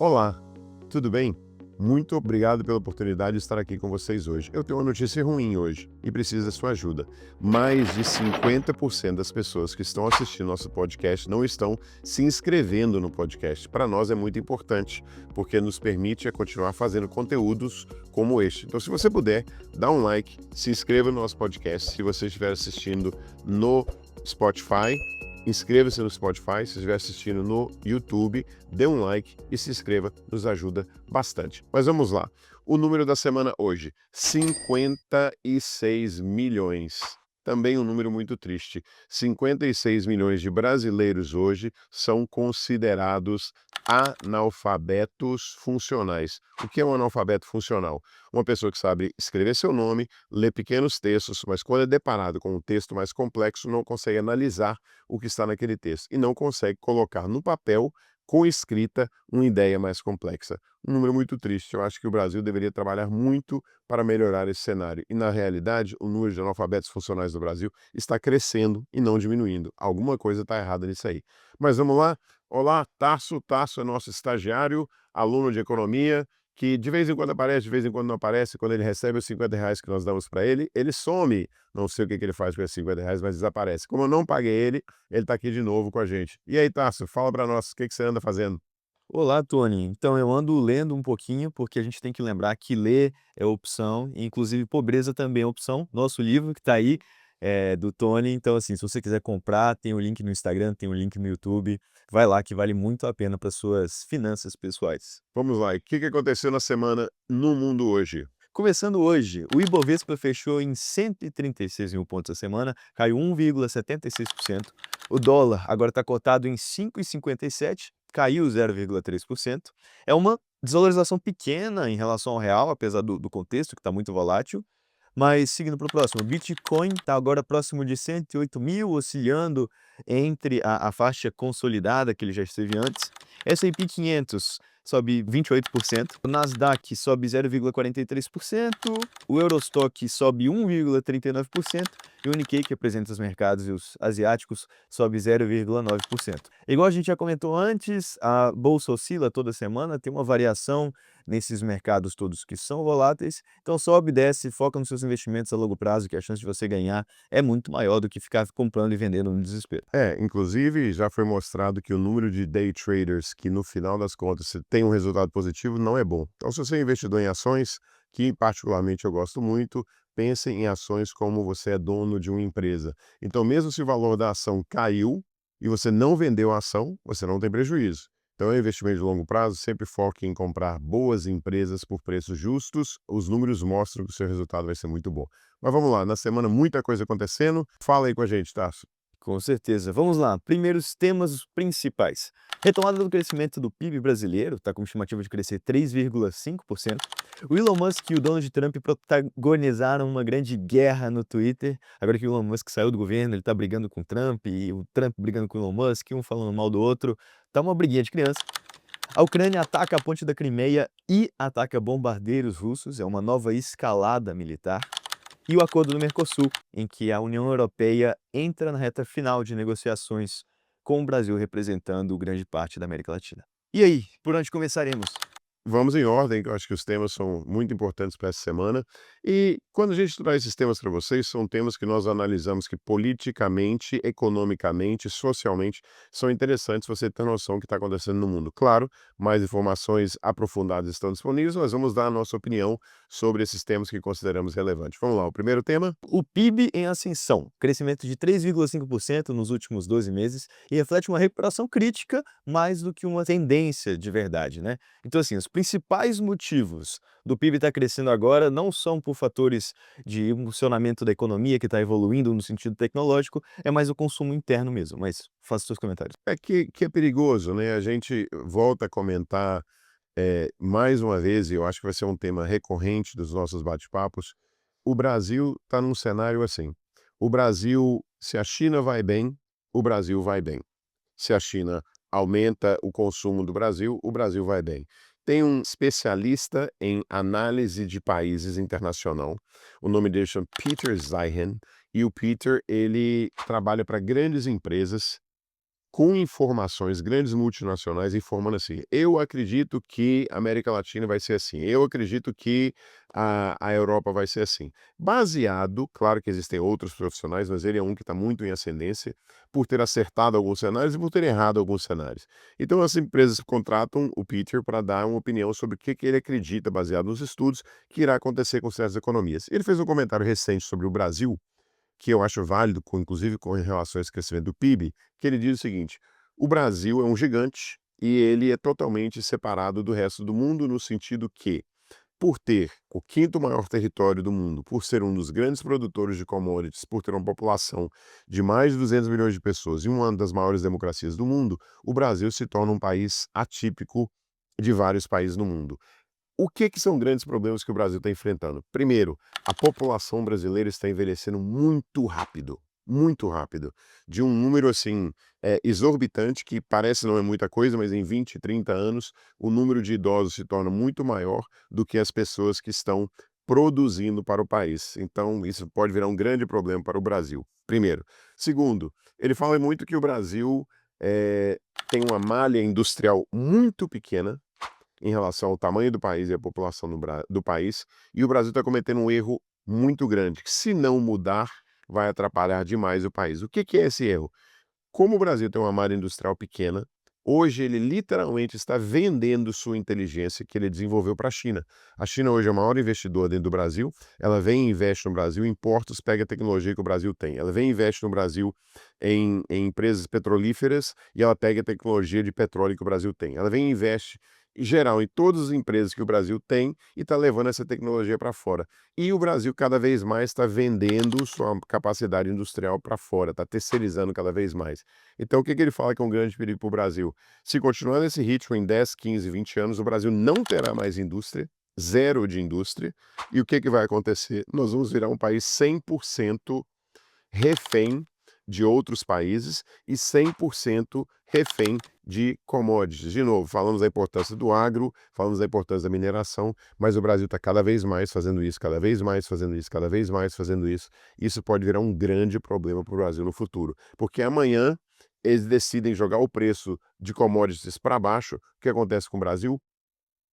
Olá, tudo bem? Muito obrigado pela oportunidade de estar aqui com vocês hoje. Eu tenho uma notícia ruim hoje e preciso da sua ajuda. Mais de 50% das pessoas que estão assistindo nosso podcast não estão se inscrevendo no podcast. Para nós é muito importante, porque nos permite continuar fazendo conteúdos como este. Então, se você puder, dá um like, se inscreva no nosso podcast. Se você estiver assistindo no Spotify, inscreva-se no Spotify. Se estiver assistindo no YouTube, dê um like e se inscreva, nos ajuda bastante. Mas vamos lá. O número da semana hoje, 56 milhões. Também um número muito triste. 56 milhões de brasileiros hoje são considerados analfabetos funcionais. O que é um analfabeto funcional? Uma pessoa que sabe escrever seu nome, ler pequenos textos, mas quando é deparado com um texto mais complexo, não consegue analisar o que está naquele texto e não consegue colocar no papel, com escrita, uma ideia mais complexa. Um número muito triste. Eu acho que o Brasil deveria trabalhar muito para melhorar esse cenário. E, na realidade, o número de analfabetos funcionais do Brasil está crescendo e não diminuindo. Alguma coisa está errada nisso aí. Mas vamos lá? Olá, Tasso. Tasso é nosso estagiário, aluno de economia, que de vez em quando aparece, de vez em quando não aparece. Quando ele recebe os R$ 50 que nós damos para ele some. Não sei o que ele faz com esses R$ 50, mas desaparece. Como eu não paguei ele está aqui de novo com a gente. E aí, Tasso, fala para nós, o que você anda fazendo? Olá, Tony. Então, eu ando lendo um pouquinho, porque a gente tem que lembrar que ler é opção, e inclusive pobreza também é opção. Nosso livro que está aí, do Tony. Então, assim, se você quiser comprar, tem o link no Instagram, tem o link no YouTube. Vai lá que vale muito a pena para suas finanças pessoais. Vamos lá, e o que aconteceu na semana no mundo hoje? Começando hoje, o Ibovespa fechou em 136 mil pontos a semana, caiu 1,76%. O dólar agora está cotado em 5,57, caiu 0,3%. É uma desvalorização pequena em relação ao real, apesar do contexto que está muito volátil. Mas seguindo para o próximo, o Bitcoin está agora próximo de 108 mil, oscilando entre a faixa consolidada que ele já esteve antes. S&P 500 sobe 28%, o Nasdaq sobe 0,43%, o Eurostock sobe 1,39% e o Nikkei, que representa os mercados e os asiáticos, sobe 0,9%. Igual a gente já comentou antes, a bolsa oscila toda semana, tem uma variação nesses mercados todos que são voláteis, então sobe, desce, foca nos seus investimentos a longo prazo, que a chance de você ganhar é muito maior do que ficar comprando e vendendo no desespero. Inclusive já foi mostrado que o número de day traders que no final das contas se tem um resultado positivo não é bom. Então, se você é investidor em ações, que particularmente eu gosto muito, pense em ações como você é dono de uma empresa. Então, mesmo se o valor da ação caiu e você não vendeu a ação, você não tem prejuízo. Então, é um investimento de longo prazo, sempre foque em comprar boas empresas por preços justos. Os números mostram que o seu resultado vai ser muito bom. Mas vamos lá, na semana muita coisa acontecendo. Fala aí com a gente, tá? Com certeza. Vamos lá. Primeiros temas principais. Retomada do crescimento do PIB brasileiro, está com estimativa de crescer 3,5%. O Elon Musk e o Donald Trump protagonizaram uma grande guerra no Twitter. Agora que o Elon Musk saiu do governo, ele está brigando com o Trump e o Trump brigando com o Elon Musk, um falando mal do outro. Tá uma briguinha de criança. A Ucrânia ataca a ponte da Crimeia e ataca bombardeiros russos. É uma nova escalada militar. E o acordo do Mercosul, em que a União Europeia entra na reta final de negociações com o Brasil representando grande parte da América Latina. E aí, por onde começaremos? Vamos em ordem, que eu acho que os temas são muito importantes para essa semana. E quando a gente traz esses temas para vocês, são temas que nós analisamos que politicamente, economicamente, socialmente são interessantes você ter noção do que está acontecendo no mundo. Claro, mais informações aprofundadas estão disponíveis, mas vamos dar a nossa opinião sobre esses temas que consideramos relevantes. Vamos lá, o primeiro tema? O PIB em ascensão, crescimento de 3,5% nos últimos 12 meses e reflete uma recuperação crítica mais do que uma tendência de verdade, né? Então, assim, os principais motivos do PIB estar crescendo agora não são por fatores de impulsionamento da economia que está evoluindo no sentido tecnológico, é mais o consumo interno mesmo. Mas faça seus comentários. É que é perigoso, né? A gente volta a comentar mais uma vez, e eu acho que vai ser um tema recorrente dos nossos bate-papos. O Brasil está num cenário assim. O Brasil, se a China vai bem, o Brasil vai bem. Se a China aumenta o consumo do Brasil, o Brasil vai bem. Tem um especialista em análise de países internacional, o nome dele chama Peter Zeihan, e o Peter, ele trabalha para grandes empresas com informações, grandes multinacionais informando assim: "Eu acredito que a América Latina vai ser assim, eu acredito que a Europa vai ser assim". Baseado, claro que existem outros profissionais, mas ele é um que está muito em ascendência, por ter acertado alguns cenários e por ter errado alguns cenários. Então as empresas contratam o Peter para dar uma opinião sobre o que que ele acredita, baseado nos estudos, que irá acontecer com certas economias. Ele fez um comentário recente sobre o Brasil, que eu acho válido, inclusive com relação a esse crescimento do PIB, que ele diz o seguinte: o Brasil é um gigante e ele é totalmente separado do resto do mundo, no sentido que, por ter o quinto maior território do mundo, por ser um dos grandes produtores de commodities, por ter uma população de mais de 200 milhões de pessoas e uma das maiores democracias do mundo, o Brasil se torna um país atípico de vários países no mundo. O que que são grandes problemas que o Brasil está enfrentando? Primeiro, a população brasileira está envelhecendo muito rápido, de um número assim, exorbitante, que parece não é muita coisa, mas em 20, 30 anos, o número de idosos se torna muito maior do que as pessoas que estão produzindo para o país. Então, isso pode virar um grande problema para o Brasil, primeiro. Segundo, ele fala muito que o Brasil tem uma malha industrial muito pequena em relação ao tamanho do país e à população do país, e o Brasil está cometendo um erro muito grande, que se não mudar, vai atrapalhar demais o país. O que que é esse erro? Como o Brasil tem uma malha industrial pequena, hoje ele literalmente está vendendo sua inteligência que ele desenvolveu para a China. A China hoje é o maior investidor dentro do Brasil, ela vem e investe no Brasil em portos, pega a tecnologia que o Brasil tem. Ela vem e investe no Brasil em empresas petrolíferas e ela pega a tecnologia de petróleo que o Brasil tem. Ela vem e investe, em geral, em todas as empresas que o Brasil tem e está levando essa tecnologia para fora. E o Brasil cada vez mais está vendendo sua capacidade industrial para fora, está terceirizando cada vez mais. Então, o que que ele fala que é um grande perigo para o Brasil? Se continuar nesse ritmo em 10, 15, 20 anos, o Brasil não terá mais indústria, zero de indústria. E o que que vai acontecer? Nós vamos virar um país 100% refém de outros países e 100% refém de commodities. De novo, falamos da importância do agro, falamos da importância da mineração, mas o Brasil está cada vez mais fazendo isso, cada vez mais fazendo isso, cada vez mais fazendo isso. Isso pode virar um grande problema para o Brasil no futuro, porque amanhã eles decidem jogar o preço de commodities para baixo. O que acontece com o Brasil?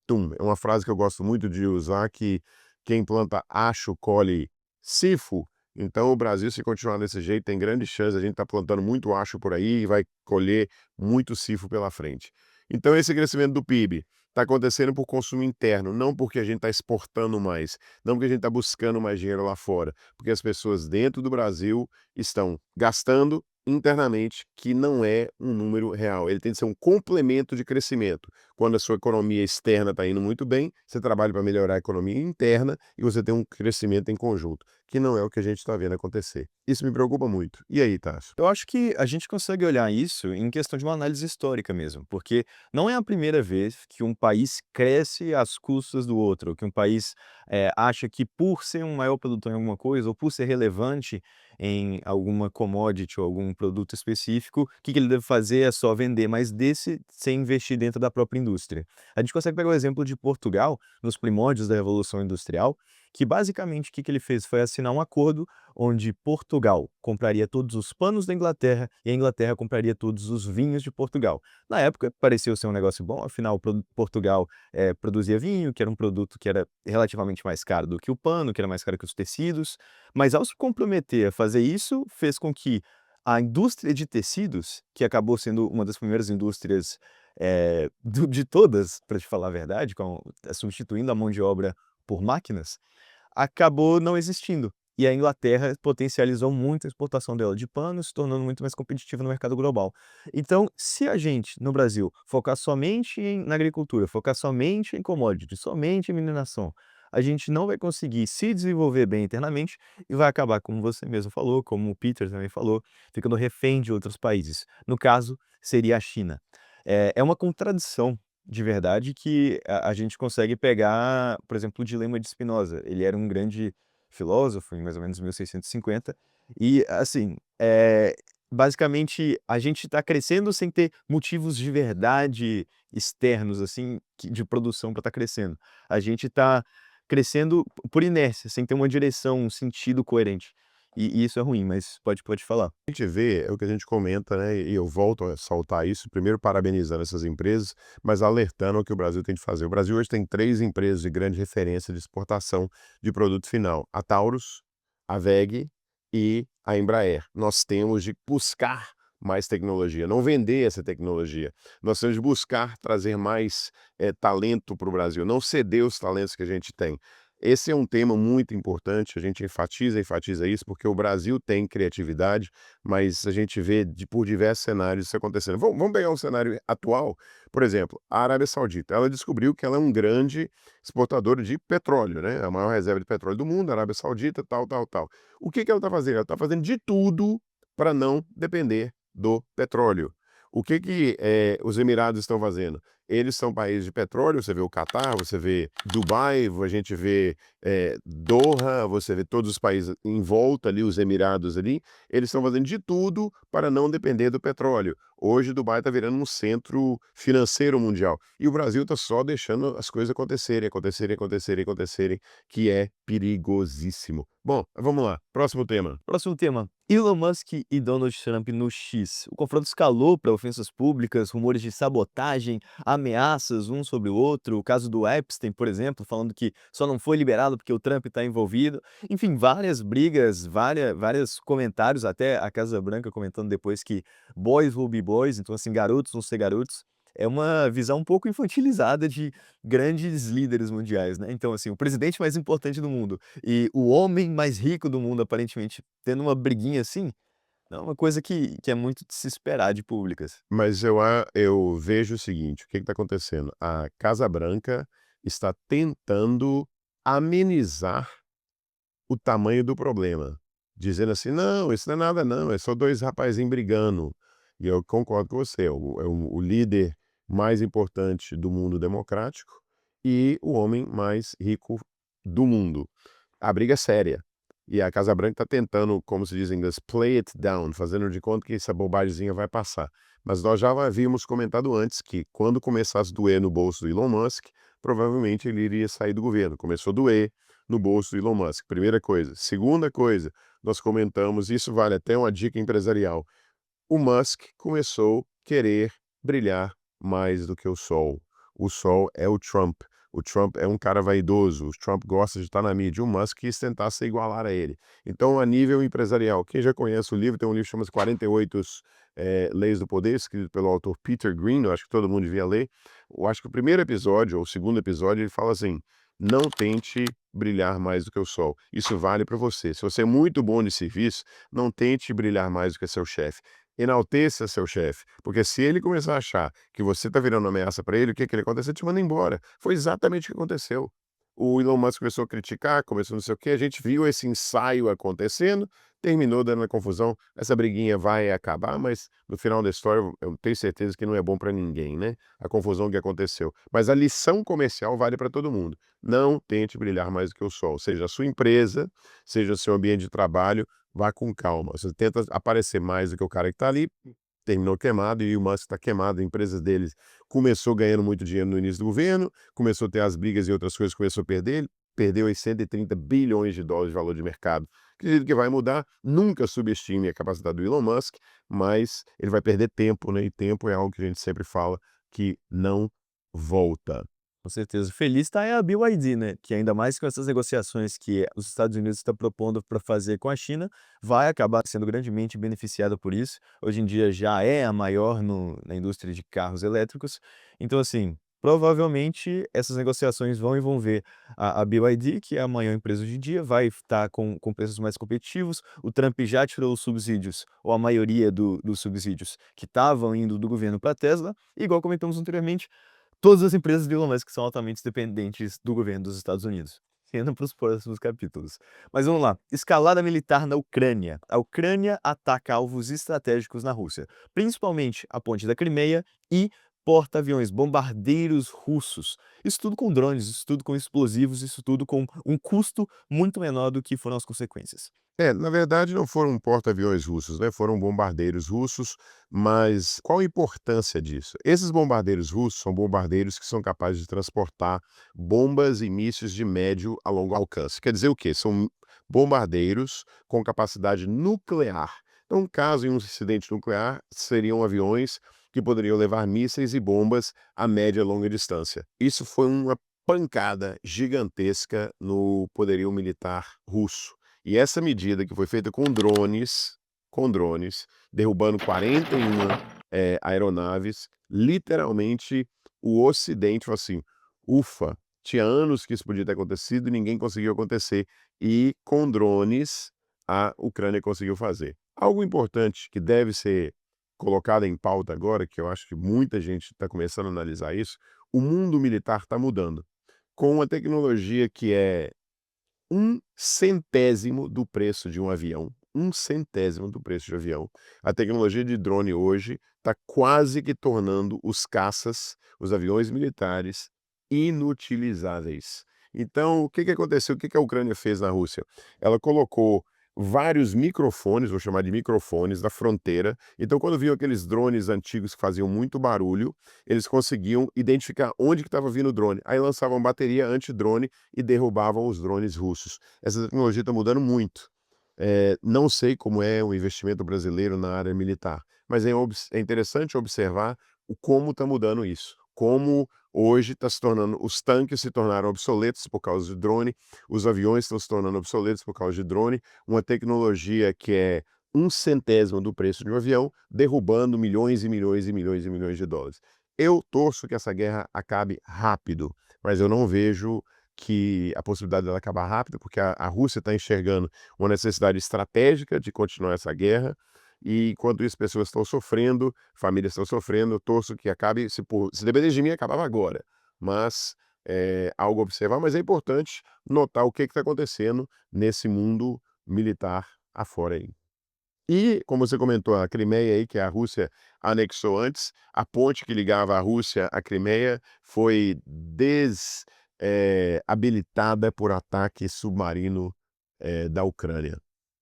Tum, é uma frase que eu gosto muito de usar, que quem planta acho colhe cifo. Então o Brasil, se continuar desse jeito, tem grande chance, a gente tá plantando muito acho por aí e vai colher muito cifo pela frente. Então esse crescimento do PIB está acontecendo por consumo interno, não porque a gente está exportando mais, não porque a gente está buscando mais dinheiro lá fora, porque as pessoas dentro do Brasil estão gastando internamente, que não é um número real. Ele tem que ser um complemento de crescimento. Quando a sua economia externa está indo muito bem, você trabalha para melhorar a economia interna e você tem um crescimento em conjunto, que não é o que a gente está vendo acontecer. Isso me preocupa muito. E aí, Tasso? Eu acho que a gente consegue olhar isso em questão de uma análise histórica mesmo, porque não é a primeira vez que um país cresce às custas do outro, que um país acha que por ser um maior produtor em alguma coisa, ou por ser relevante em alguma commodity ou algum produto específico, o que que ele deve fazer é só vender mais desse sem investir dentro da própria indústria. A gente consegue pegar o exemplo de Portugal, nos primórdios da Revolução Industrial, que basicamente o que que ele fez foi assinar um acordo onde Portugal compraria todos os panos da Inglaterra e a Inglaterra compraria todos os vinhos de Portugal. Na época, pareceu ser um negócio bom, afinal, Portugal produzia vinho, que era um produto que era relativamente mais caro do que o pano, que era mais caro que os tecidos, mas ao se comprometer a fazer isso, fez com que a indústria de tecidos, que acabou sendo uma das primeiras indústrias de todas, para te falar a verdade, substituindo a mão de obra por máquinas, acabou não existindo. E a Inglaterra potencializou muito a exportação dela de panos, se tornando muito mais competitiva no mercado global. Então, se a gente, no Brasil, focar somente na agricultura, focar somente em commodities, somente em mineração, a gente não vai conseguir se desenvolver bem internamente e vai acabar, como você mesmo falou, como o Peter também falou, ficando refém de outros países. No caso, seria a China. É uma contradição de verdade que a gente consegue pegar, por exemplo, o dilema de Spinoza. Ele era um grande filósofo em mais ou menos 1650 e, assim, basicamente a gente está crescendo sem ter motivos de verdade externos, assim, de produção para estar crescendo. A gente está crescendo por inércia, sem ter uma direção, um sentido coerente. e isso é ruim, mas pode falar. A gente vê, é o que a gente comenta, né, e eu volto a saltar isso, primeiro parabenizando essas empresas, mas alertando o que o Brasil tem de fazer. O Brasil hoje tem 3 empresas de grande referência de exportação de produto final: a Taurus, a WEG e a Embraer. Nós temos de buscar mais tecnologia, não vender essa tecnologia. Nós temos de buscar trazer mais, talento para o Brasil, não ceder os talentos que a gente tem. Esse é um tema muito importante, a gente enfatiza isso, porque o Brasil tem criatividade, mas a gente vê por diversos cenários isso acontecendo. Vamos pegar um cenário atual, por exemplo, a Arábia Saudita. Ela descobriu que ela é um grande exportador de petróleo, né? A maior reserva de petróleo do mundo, a Arábia Saudita, tal, tal, tal. O que que ela está fazendo? Ela está fazendo de tudo para não depender do petróleo. O que que os Emirados estão fazendo? Eles são países de petróleo, você vê o Catar, você vê Dubai, a gente vê Doha, você vê todos os países em volta ali, os Emirados ali, eles estão fazendo de tudo para não depender do petróleo. Hoje Dubai está virando um centro financeiro mundial e o Brasil está só deixando as coisas acontecerem, acontecerem, acontecerem, acontecerem, que é perigosíssimo. Bom, vamos lá, próximo tema. Próximo tema: Elon Musk e Donald Trump no X. O confronto escalou para ofensas públicas, rumores de sabotagem, ameaças um sobre o outro. O caso do Epstein, por exemplo, falando que só não foi liberado porque o Trump está envolvido. Enfim, várias brigas, vários comentários, até a Casa Branca comentando depois que boys will be boys, então assim, garotos vão ser garotos. É uma visão um pouco infantilizada de grandes líderes mundiais, né? Então, assim, o presidente mais importante do mundo e o homem mais rico do mundo, aparentemente, tendo uma briguinha assim, não é uma coisa que é muito de se esperar de públicas. Mas eu vejo o seguinte, o que está acontecendo? A Casa Branca está tentando amenizar o tamanho do problema, dizendo assim: "Não, isso não é nada não, é só 2 rapazinhos brigando". E eu concordo com você, é o líder mais importante do mundo democrático e o homem mais rico do mundo. A briga é séria. E a Casa Branca está tentando, como se diz em inglês, play it down, fazendo de conta que essa bobagemzinha vai passar. Mas nós já havíamos comentado antes que quando começasse a doer no bolso do Elon Musk, provavelmente ele iria sair do governo. Começou a doer no bolso do Elon Musk, primeira coisa. Segunda coisa, nós comentamos, isso vale até uma dica empresarial, o Musk começou a querer brilhar mais do que o sol. O sol é o Trump. O Trump é um cara vaidoso. O Trump gosta de estar na mídia. O Musk quis tentar se igualar a ele. Então, a nível empresarial, quem já conhece o livro, tem um livro que chama 48 Leis do Poder, escrito pelo autor Peter Green, eu acho que todo mundo devia ler. Eu acho que o primeiro episódio, ou o segundo episódio, ele fala assim: não tente brilhar mais do que o sol. Isso vale para você. Se você é muito bom de serviço, não tente brilhar mais do que seu chefe. Enalteça seu chefe, porque se ele começar a achar que você está virando ameaça para ele, o que que ele acontece? Ele te manda embora. Foi exatamente o que aconteceu. O Elon Musk começou a criticar, começou não sei o quê, a gente viu esse ensaio acontecendo, terminou dando a confusão. Essa briguinha vai acabar, mas no final da história eu tenho certeza que não é bom para ninguém, né, a confusão que aconteceu. Mas a lição comercial vale para todo mundo. Não tente brilhar mais do que o sol, seja a sua empresa, seja o seu ambiente de trabalho, vá com calma. Você tenta aparecer mais do que o cara que está ali, terminou queimado e o Musk está queimado. A empresa deles começou ganhando muito dinheiro no início do governo, começou a ter as brigas e outras coisas, começou a perder. Ele perdeu aí 130 bilhões de dólares de valor de mercado. Acredito que vai mudar. Nunca subestime a capacidade do Elon Musk, mas ele vai perder tempo, né? E tempo é algo que a gente sempre fala que não volta. Com certeza. Feliz está a BYD, né, que ainda mais com essas negociações que os Estados Unidos está propondo para fazer com a China, vai acabar sendo grandemente beneficiada por isso. Hoje em dia já é a maior na indústria de carros elétricos. Então, assim, provavelmente essas negociações vão envolver a BYD, que é a maior empresa hoje em dia, vai estar com preços mais competitivos. O Trump já tirou os subsídios, ou a maioria dos subsídios que estavam indo do governo para a Tesla. E, igual comentamos anteriormente, todas as empresas de Elon Musk são altamente dependentes do governo dos Estados Unidos. Indo para os próximos capítulos. Mas vamos lá. Escalada militar na Ucrânia. A Ucrânia ataca alvos estratégicos na Rússia, principalmente a ponte da Crimeia e porta-aviões, bombardeiros russos. Isso tudo com drones, isso tudo com explosivos, isso tudo com um custo muito menor do que foram as consequências. Na verdade não foram porta-aviões russos, né, foram bombardeiros russos, mas qual a importância disso? Esses bombardeiros russos são bombardeiros que são capazes de transportar bombas e mísseis de médio a longo alcance. Quer dizer o quê? São bombardeiros com capacidade nuclear. Então, caso em um incidente nuclear, seriam aviões que poderiam levar mísseis e bombas a média e longa distância. Isso foi uma pancada gigantesca no poderio militar russo. E essa medida que foi feita com drones, derrubando 41 aeronaves, literalmente o Ocidente falou assim: ufa, tinha anos que isso podia ter acontecido e ninguém conseguiu acontecer. E com drones a Ucrânia conseguiu fazer. Algo importante que deve ser colocado em pauta agora, que eu acho que muita gente está começando a analisar isso, o mundo militar está mudando. Com uma tecnologia que é 1/100º do preço de um avião, 1/100º do preço de um avião. A tecnologia de drone hoje está quase que tornando os caças, os aviões militares, inutilizáveis. Então, o que que aconteceu? O que que a Ucrânia fez na Rússia? Ela colocou vários microfones, vou chamar de microfones, na fronteira. Então, quando viam aqueles drones antigos que faziam muito barulho, eles conseguiam identificar onde que estava vindo o drone. Aí lançavam bateria anti-drone e derrubavam os drones russos. Essa tecnologia está mudando muito. Não sei como é o investimento brasileiro na área militar, mas é interessante observar como está mudando isso. Como hoje está se tornando, os tanques se tornaram obsoletos por causa de drone, os aviões estão se tornando obsoletos por causa de drone, uma tecnologia que é 1/100º do preço de um avião, derrubando milhões e milhões e milhões e milhões de dólares. Eu torço que essa guerra acabe rápido, mas eu não vejo que a possibilidade dela acabar rápido, porque a Rússia está enxergando uma necessidade estratégica de continuar essa guerra, e enquanto isso pessoas estão sofrendo, famílias estão sofrendo, eu torço que acabe, se depender de mim, acabava agora. Mas é algo a observar, mas é importante notar o que está acontecendo nesse mundo militar afora aí. E, como você comentou, a Crimeia aí, que a Rússia anexou antes, a ponte que ligava a Rússia à Crimeia foi habilitada por ataque submarino, da Ucrânia.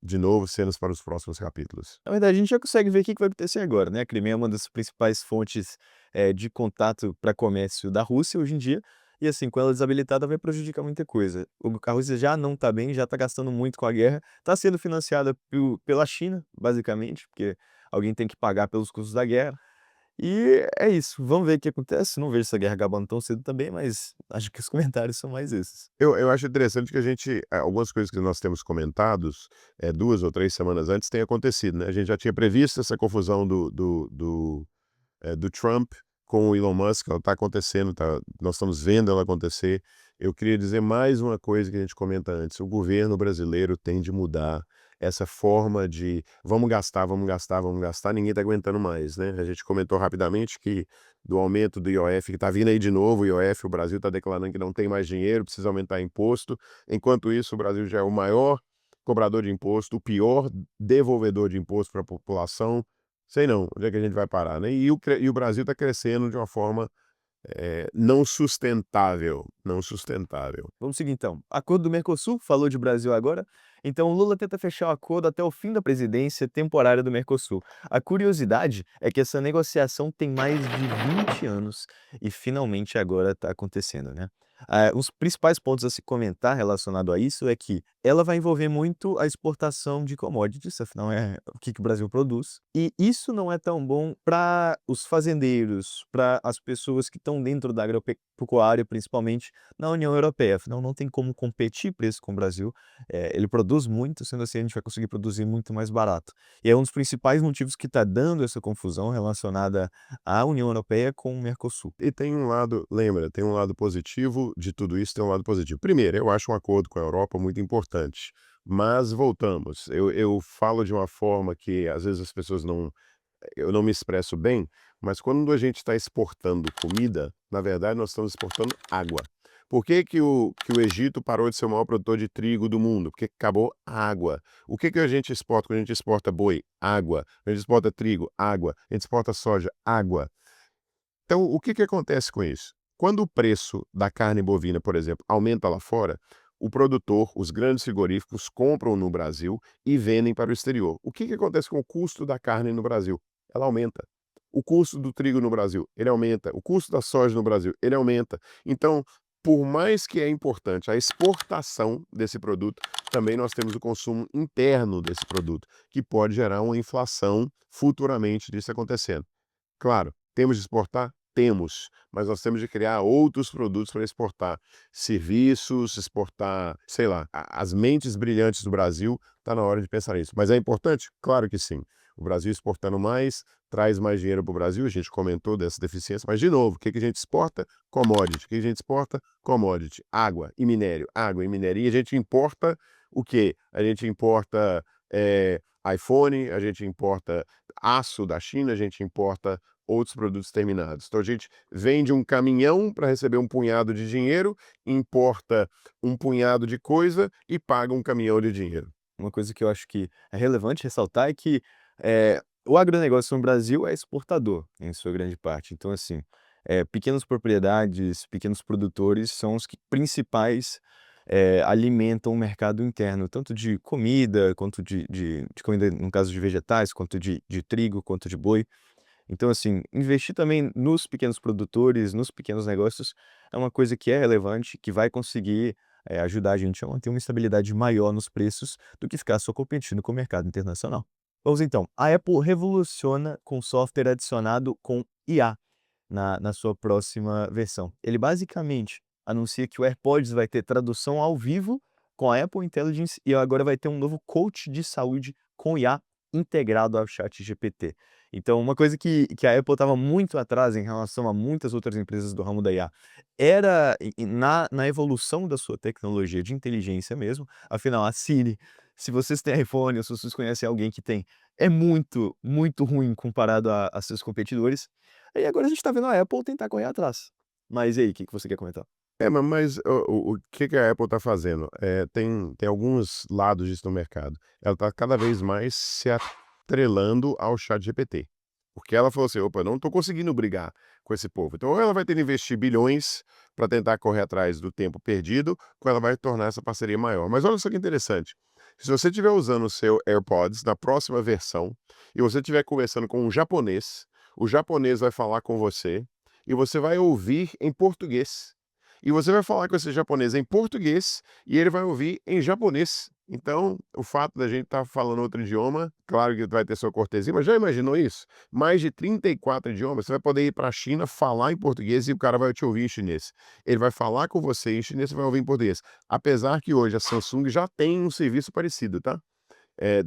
De novo, cenas para os próximos capítulos. Na verdade, a gente já consegue ver o que vai acontecer agora, né, a Crimeia é uma das principais fontes, de contato para comércio da Rússia hoje em dia, e assim, com ela desabilitada vai prejudicar muita coisa. A Rússia já não está bem, já está gastando muito com a guerra, está sendo financiada pela China, basicamente, porque alguém tem que pagar pelos custos da guerra. E é isso, vamos ver o que acontece, não vejo essa guerra acabando tão cedo também, mas acho que os comentários são mais esses. Eu acho interessante que a gente algumas coisas que nós temos comentados, 2 ou 3 semanas antes, têm acontecido, né. A gente já tinha previsto essa confusão do Trump com o Elon Musk, ela está acontecendo, nós estamos vendo ela acontecer. Eu queria dizer mais uma coisa que a gente comenta antes: o governo brasileiro tem de mudar essa forma de vamos gastar, vamos gastar, vamos gastar, ninguém está aguentando mais, né? A gente comentou rapidamente que do aumento do IOF, que está vindo aí de novo, o IOF, o Brasil está declarando que não tem mais dinheiro, precisa aumentar imposto. Enquanto isso, o Brasil já é o maior cobrador de imposto, o pior devolvedor de imposto para a população. Sei não, onde é que a gente vai parar, né? E o Brasil está crescendo de uma forma, não sustentável, não sustentável. Vamos seguir então. Acordo do Mercosul, falou de Brasil agora. Então, o Lula tenta fechar o acordo até o fim da presidência temporária do Mercosul. A curiosidade é que essa negociação tem mais de 20 anos e finalmente agora está acontecendo, né? Os principais pontos a se comentar relacionado a isso é que ela vai envolver muito a exportação de commodities, afinal é o que o Brasil produz. E isso não é tão bom para os fazendeiros, para as pessoas que estão dentro da agropecuária, principalmente na União Europeia, afinal não tem como competir preço com o Brasil, ele produz muito, sendo assim a gente vai conseguir produzir muito mais barato. E é um dos principais motivos que está dando essa confusão relacionada à União Europeia com o Mercosul. E tem um lado, lembra, tem um lado positivo de tudo isso, tem um lado positivo. Primeiro, eu acho um acordo com a Europa muito importante, mas voltamos, eu falo de uma forma que às vezes as pessoas não, eu não me expresso bem, mas quando a gente está exportando comida, na verdade nós estamos exportando água. Por que que o Egito parou de ser o maior produtor de trigo do mundo? Porque acabou a água. O que que a gente exporta quando a gente exporta boi? Água. A gente exporta trigo? Água. A gente exporta soja? Água. Então, o que que acontece com isso? Quando o preço da carne bovina, por exemplo, aumenta lá fora, o produtor, os grandes frigoríficos compram no Brasil e vendem para o exterior. O que que acontece com o custo da carne no Brasil? Ela aumenta. O custo do trigo no Brasil, ele aumenta. O custo da soja no Brasil, ele aumenta. Então, por mais que é importante a exportação desse produto, também nós temos o consumo interno desse produto, que pode gerar uma inflação futuramente disso acontecendo. Claro, temos de exportar? Temos, mas nós temos de criar outros produtos para exportar. Serviços, exportar, sei lá, as mentes brilhantes do Brasil, está na hora de pensar nisso. Mas é importante? Claro que sim. O Brasil exportando mais, traz mais dinheiro para o Brasil, a gente comentou dessa deficiência, mas de novo, o que que a gente exporta? Commodity. O que a gente exporta? Commodity. Água e minério. Água e minério. E a gente importa o quê? A gente importa iPhone, a gente importa aço da China, a gente importa outros produtos terminados. Então a gente vende um caminhão para receber um punhado de dinheiro, importa um punhado de coisa e paga um caminhão de dinheiro. Uma coisa que eu acho que é relevante ressaltar é que, o agronegócio no Brasil é exportador, em sua grande parte. Então, assim, pequenas propriedades, pequenos produtores são os que principais, alimentam o mercado interno, tanto de comida, quanto de comida, no caso de vegetais, quanto de trigo, quanto de boi. Então, assim, investir também nos pequenos produtores, nos pequenos negócios, é uma coisa que é relevante, que vai conseguir, ajudar a gente a manter uma estabilidade maior nos preços do que ficar só competindo com o mercado internacional. Vamos então, a Apple revoluciona com software adicionado com IA na sua próxima versão. Ele basicamente anuncia que o AirPods vai ter tradução ao vivo com a Apple Intelligence e agora vai ter um novo coach de saúde com IA integrado ao ChatGPT. Então, uma coisa que a Apple estava muito atrás em relação a muitas outras empresas do ramo da IA, era na evolução da sua tecnologia de inteligência mesmo. Afinal, a Siri, se vocês têm iPhone ou se vocês conhecem alguém que tem, é muito, muito ruim comparado a seus competidores. E agora a gente está vendo a Apple tentar correr atrás. Mas e aí, o que você quer comentar? Mas o que que a Apple está fazendo? Tem alguns lados disso no mercado. Ela está cada vez mais se atrelando ao ChatGPT, porque ela falou assim: "Opa, eu não estou conseguindo brigar com esse povo". Então ou ela vai ter que investir bilhões para tentar correr atrás do tempo perdido, ou ela vai tornar essa parceria maior. Mas olha só que interessante, se você estiver usando o seu AirPods na próxima versão, e você estiver conversando com um japonês, o japonês vai falar com você, e você vai ouvir em português. E você vai falar com esse japonês em português e ele vai ouvir em japonês. Então, o fato da gente estar falando outro idioma, claro que vai ter sua cortesia, mas já imaginou isso? Mais de 34 idiomas, você vai poder ir para a China, falar em português e o cara vai te ouvir em chinês. Ele vai falar com você em chinês, você vai ouvir em português. Apesar que hoje a Samsung já tem um serviço parecido, tá?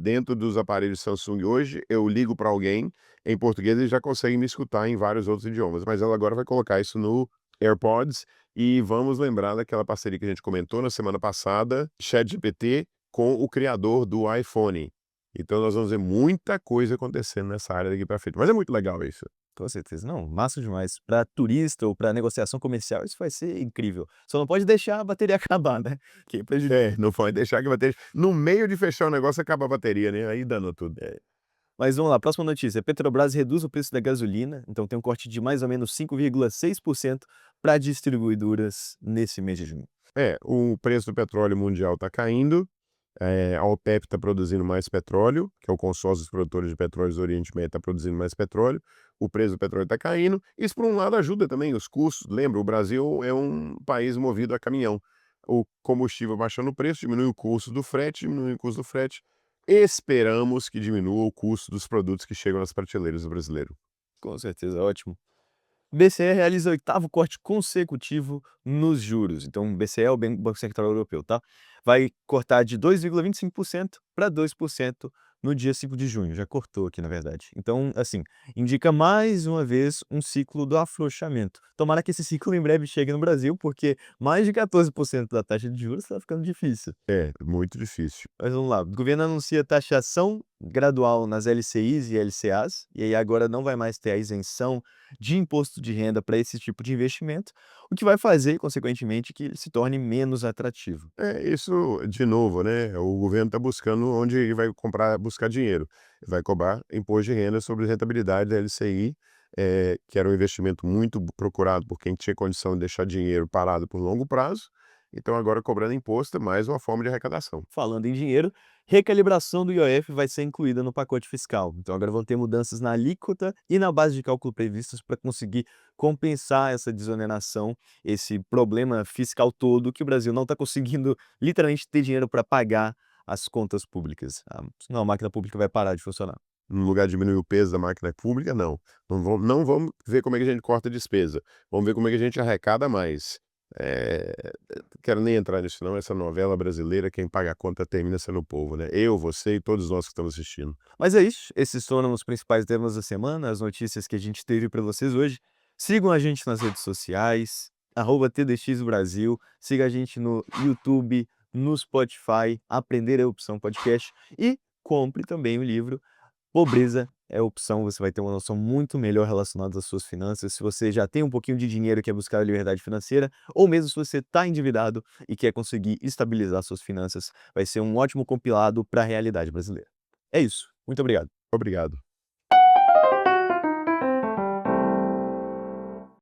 Dentro dos aparelhos Samsung hoje, eu ligo para alguém em português, ele já consegue me escutar em vários outros idiomas, mas ela agora vai colocar isso no AirPods e vamos lembrar daquela parceria que a gente comentou na semana passada, ChatGPT com o criador do iPhone. Então nós vamos ver muita coisa acontecendo nessa área daqui para frente, mas é muito legal isso. Com certeza. Não, massa demais. Para turista ou para negociação comercial, isso vai ser incrível. Só não pode deixar a bateria acabar, né, que prejudica. Não pode deixar que a bateria no meio de fechar o negócio acaba a bateria, né, aí danou tudo. Mas vamos lá, próxima notícia. Petrobras reduz o preço da gasolina, então tem um corte de mais ou menos 5,6% para distribuidoras nesse mês de junho. O preço do petróleo mundial está caindo. A OPEP está produzindo mais petróleo, que é o consórcio dos produtores de petróleo do Oriente Médio está produzindo mais petróleo, o preço do petróleo está caindo. Isso, por um lado, ajuda também os custos. Lembra, o Brasil é um país movido a caminhão. O combustível baixando o preço, diminui o custo do frete, diminui o custo do frete. Esperamos que diminua o custo dos produtos que chegam nas prateleiras do brasileiro. Com certeza, ótimo. BCE realiza o oitavo corte consecutivo nos juros. Então, o BCE é o Banco Central Europeu, tá? Vai cortar de 2,25% para 2% no dia 5 de junho. Já cortou aqui, na verdade. Então, assim, indica mais uma vez um ciclo do afrouxamento. Tomara que esse ciclo em breve chegue no Brasil, porque mais de 14% da taxa de juros está ficando difícil. Muito difícil. Mas vamos lá, o governo anuncia taxação gradual nas LCIs e LCAs, e aí agora não vai mais ter a isenção de imposto de renda para esse tipo de investimento, o que vai fazer, consequentemente, que ele se torne menos atrativo. Isso, de novo, né? O governo está buscando onde ele vai buscar dinheiro. Vai cobrar imposto de renda sobre rentabilidade da LCI, que era um investimento muito procurado por quem tinha condição de deixar dinheiro parado por longo prazo. Então agora cobrando imposto é mais uma forma de arrecadação. Falando em dinheiro, recalibração do IOF vai ser incluída no pacote fiscal. Então agora vão ter mudanças na alíquota e na base de cálculo previstas para conseguir compensar essa desoneração, esse problema fiscal todo que o Brasil não está conseguindo literalmente ter dinheiro para pagar as contas públicas. Senão a máquina pública vai parar de funcionar. No lugar de diminuir o peso da máquina pública, não. Não vamos ver como é que a gente corta a despesa, vamos ver como é que a gente arrecada mais. Quero nem entrar nisso não, essa novela brasileira, quem paga a conta termina sendo o povo, né. Eu, você e todos nós que estamos assistindo. Mas é isso, esses foram os principais temas da semana, as notícias que a gente teve para vocês hoje. Sigam a gente nas redes sociais, @TDX Brasil, siga a gente no YouTube, no Spotify, Aprender é Opção Podcast e compre também o livro Pobreza é Opção, você vai ter uma noção muito melhor relacionada às suas finanças, se você já tem um pouquinho de dinheiro e quer buscar a liberdade financeira, ou mesmo se você está endividado e quer conseguir estabilizar suas finanças, vai ser um ótimo compilado para a realidade brasileira. É isso, muito obrigado. Obrigado.